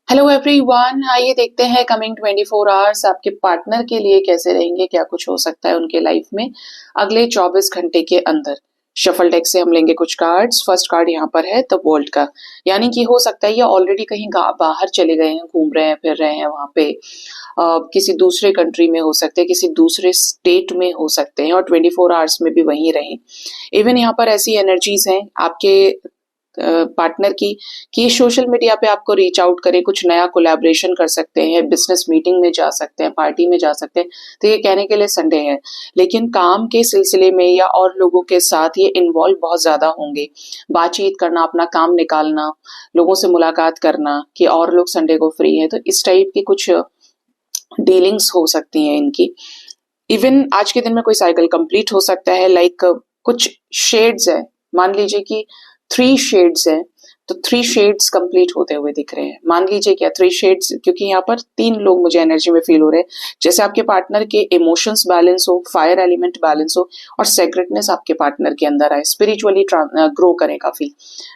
Hello everyone, आइए देखते हैं कमिंग 24 आवर्स आपके पार्टनर के लिए कैसे रहेंगे, क्या कुछ हो सकता है उनके लाइफ में अगले 24 घंटे के अंदर। शफल डेक से हम लेंगे कुछ कार्ड्स। फर्स्ट कार्ड यहाँ पर है द वर्ल्ड का, यानी कि हो सकता है ये ऑलरेडी कहीं बाहर चले गए हैं, घूम रहे हैं, फिर रहे हैं वहां पे। किसी दूसरे कंट्री में हो सकते हैं, किसी दूसरे स्टेट में हो सकते हैं और 24 आवर्स में भी वहीं रहें। इवन यहाँ पर ऐसी एनर्जीज हैं आपके पार्टनर की कि सोशल मीडिया पे आपको रीच आउट करे, कुछ नया कोलैबोरेशन कर सकते हैं, बिजनेस मीटिंग में जा सकते हैं, पार्टी में जा सकते हैं। तो ये कहने के लिए संडे है, लेकिन काम के सिलसिले में या और लोगों के साथ ये इन्वॉल्व बहुत ज्यादा होंगे। बातचीत करना, अपना काम निकालना, लोगों से मुलाकात करना कि और लोग संडे को फ्री हैं, तो इस टाइप की कुछ डीलिंग्स हो सकती हैं इनकी। इवन आज के दिन में कोई साइकिल कंप्लीट हो सकता है, लाइक कुछ शेड्स है, मान लीजिए कि 3 शेड्स हैं, तो 3 शेड्स कंप्लीट होते हुए दिख रहे हैं। मान लीजिए क्या 3 शेड्स, क्योंकि यहाँ पर 3 लोग मुझे एनर्जी में फील हो रहे हैं, जैसे आपके पार्टनर के इमोशंस बैलेंस हो, फायर एलिमेंट बैलेंस हो और सेक्रेटनेस आपके पार्टनर के अंदर आए, स्पिरिचुअली ग्रो करें काफी।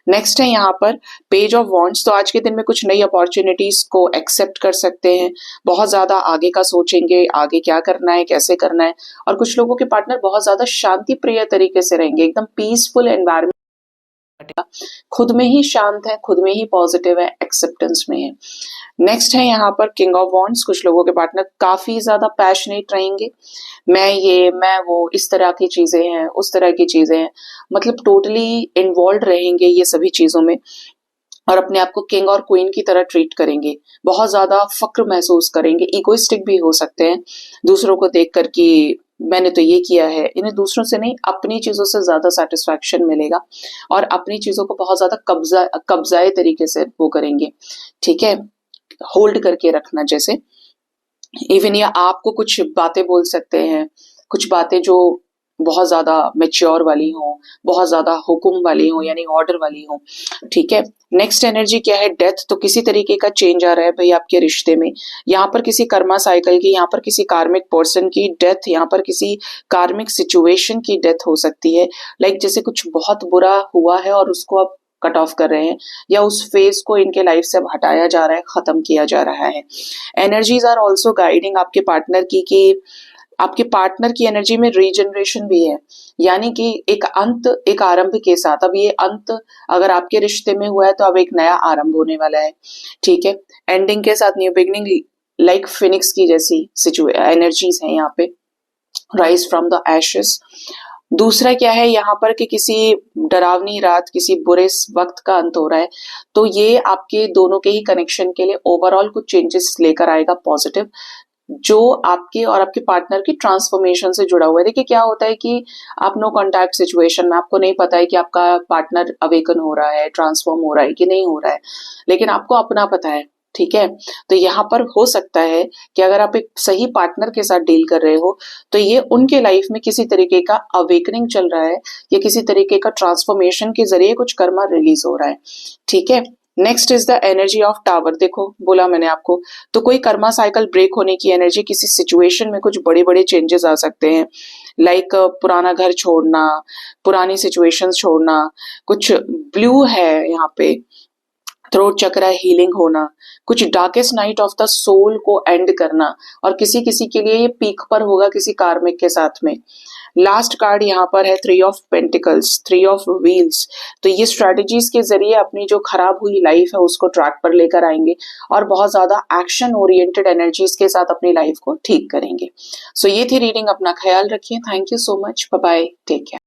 नेक्स्ट है यहाँ पर पेज ऑफ वॉन्ड्स। तो आज के दिन में कुछ नई अपॉर्चुनिटीज को एक्सेप्ट कर सकते हैं, बहुत ज्यादा आगे का सोचेंगे, आगे क्या करना है, कैसे करना है। और कुछ लोगों के पार्टनर बहुत ज्यादा शांति प्रिय तरीके से रहेंगे, एकदम पीसफुल एनवायरमेंट, खुद में ही शांत है, खुद में ही पॉजिटिव है, एक्सेप्टेंस में है। नेक्स्ट है यहाँ पर किंग ऑफ वॉन्ड्स। कुछ लोगों के पार्टनर काफी ज्यादा पैशनेट रहेंगे, मैं ये मैं वो, इस तरह की चीजें हैं, उस तरह की चीजें हैं, मतलब टोटली इन्वॉल्व रहेंगे ये सभी चीजों में और अपने आप को किंग और क्वीन की तरह ट्रीट करेंगे। बहुत ज्यादा फक्र महसूस करेंगे, इगोइस्टिक भी हो सकते हैं, दूसरों को देखकर कि मैंने तो ये किया है। इन्हें दूसरों से नहीं, अपनी चीजों से ज्यादा सेटिस्फैक्शन मिलेगा और अपनी चीजों को बहुत ज्यादा कब्जाए तरीके से वो करेंगे, ठीक है, होल्ड करके रखना। जैसे इवन ये आपको कुछ बातें बोल सकते हैं, कुछ बातें जो बहुत ज्यादा मेच्योर वाली हो, बहुत ज्यादा हुक्म वाली हो, यानी ऑर्डर वाली हो, ठीक है। नेक्स्ट एनर्जी क्या है, डेथ। तो किसी तरीके का चेंज आ रहा है भाई आपके रिश्ते में, यहाँ पर किसी कर्मा साइकिल की, यहाँ पर किसी कार्मिक पर्सन की डेथ, यहाँ पर किसी कार्मिक सिचुएशन की डेथ हो सकती है। लाइक जैसे कुछ बहुत बुरा हुआ है और उसको आप कट ऑफ कर रहे हैं, या उस फेज को इनके लाइफ से अब हटाया जा रहा है, खत्म किया जा रहा है। एनर्जीज आर ऑल्सो गाइडिंग आपके पार्टनर की कि आपके पार्टनर की एनर्जी में रीजनरेशन भी है, यानी कि एक अंत एक आरंभ के साथ। अब ये अंत अगर आपके रिश्ते में हुआ है तो अब एक नया आरंभ होने वाला है, ठीक है। एंडिंग के साथ न्यू बिगनिंग, लाइक फिनिक्स की जैसी एनर्जीज है यहाँ पे, राइज फ्रॉम द एशेस। दूसरा क्या है यहाँ पर कि किसी डरावनी रात, किसी बुरे वक्त का अंत हो रहा है, तो ये आपके दोनों के ही कनेक्शन के लिए ओवरऑल कुछ चेंजेस लेकर आएगा पॉजिटिव, जो आपके और आपके पार्टनर की ट्रांसफॉर्मेशन से जुड़ा हुआ है। देखिए क्या होता है कि आप नो कांटेक्ट सिचुएशन में, आपको नहीं पता है कि आपका पार्टनर अवेकन हो रहा है, ट्रांसफॉर्म हो रहा है कि नहीं हो रहा है, लेकिन आपको अपना पता है, ठीक है। तो यहाँ पर हो सकता है कि अगर आप एक सही पार्टनर के साथ डील कर रहे हो तो ये उनके लाइफ में किसी तरीके का अवेकनिंग चल रहा है या किसी तरीके का ट्रांसफॉर्मेशन के जरिए कुछ कर्मा रिलीज हो रहा है, ठीक है। Next is the energy of tower. देखो बोला मैंने आपको, तो कोई कर्मा साइकिल ब्रेक होने की एनर्जी, किसी सिचुएशन में कुछ बड़े बड़े चेंजेस आ सकते हैं, लाइक पुराना घर छोड़ना, पुरानी सिचुएशंस छोड़ना। कुछ ब्लू है यहाँ पे, थ्रोट चक्र हीलिंग होना, कुछ darkest night of the soul को एंड करना, और किसी किसी के लिए ये पीक पर होगा किसी कार्मिक के साथ में। लास्ट कार्ड यहाँ पर है 3 ऑफ पेंटिकल्स, 3 ऑफ व्हील्स। तो ये स्ट्रेटजीज के जरिए अपनी जो खराब हुई लाइफ है उसको ट्रैक पर लेकर आएंगे और बहुत ज्यादा एक्शन ओरिएंटेड एनर्जीज के साथ अपनी लाइफ को ठीक करेंगे। सो ये थी रीडिंग, अपना ख्याल रखिए। Thank you so much, bye bye, take care.